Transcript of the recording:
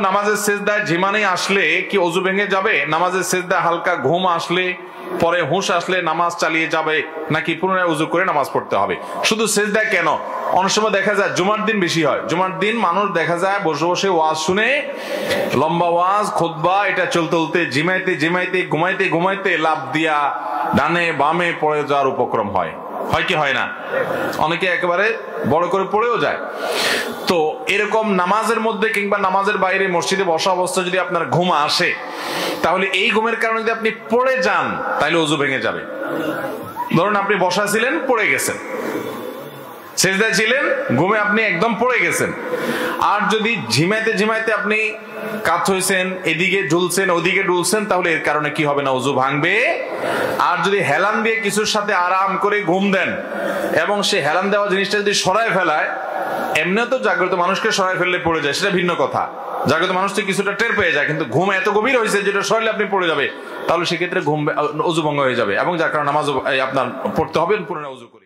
নামাজের সিজদায় ঝিমানি আসলে কি ওযু ভেঙে যাবে? নামাজের সিজদায় হালকা ঘুম আসলে, পরে হুঁশ আসলে নামাজ চালিয়ে যাবে, নাকি পুনরায় ওযু করে নামাজ পড়তে হবে? শুধু সিজদায় কেন, অনেক সময় দেখা যায় জুমার দিন বেশি হয়। জুমার দিন মানুষ দেখা যায় বসে বসে ওয়াজ শুনে, লম্বা ওয়াজ খুতবা এটা চলতে চলতে ঝিমাইতে ঝিমাইতে ঘুমাইতে ঘুমাইতে লাফ দিয়া ডানে বামে পড়ে যাওয়ার উপক্রম হয় কি হয় না? অনেকে একেবারে বড় করে পড়েও যায়। তো এরকম নামাজের মধ্যে কিংবা নামাজের বাইরে মসজিদে বসা অবস্থা যদি আপনার ঘুম আসে, তাহলে এই ঘুমের কারণে যদি আপনি পড়ে যান তাহলে ওযু ভেঙে যাবে। ধরুন আপনি বসা ছিলেন, পড়ে গেছেন, সিজদায় ছিলেন, ঘুমে আপনি একদম পড়ে গেছেন। আর যদি ঝিমাইতে ঝিমাইতে আপনি কাত হয়েছেন, এদিকে ঝুলছেন ওদিকে ডুলছেন, তাহলে এর কারণে কি হবে না? ওযু ভাঙবে। আর যদি হেলান দিয়ে কিছুর সাথে আরাম করে ঘুম দেন এবং সে হেলান দেওয়া জিনিসটা যদি সরায় ফেলায়, এমনিও তো জাগ্রত মানুষকে সরায় ফেললে পড়ে যায়, সেটা ভিন্ন কথা। জাগ্রত মানুষ তো কিছুটা টের পেয়ে যায়, কিন্তু ঘুম এত গভীর হয়েছে যেটা সরালে আপনি পড়ে যাবে, তাহলে সেক্ষেত্রে ঘুম ওযু ভঙ্গ হয়ে যাবে এবং যার কারণে নামাজ আপনার পড়তে হবে পুনরায় ওযু করে।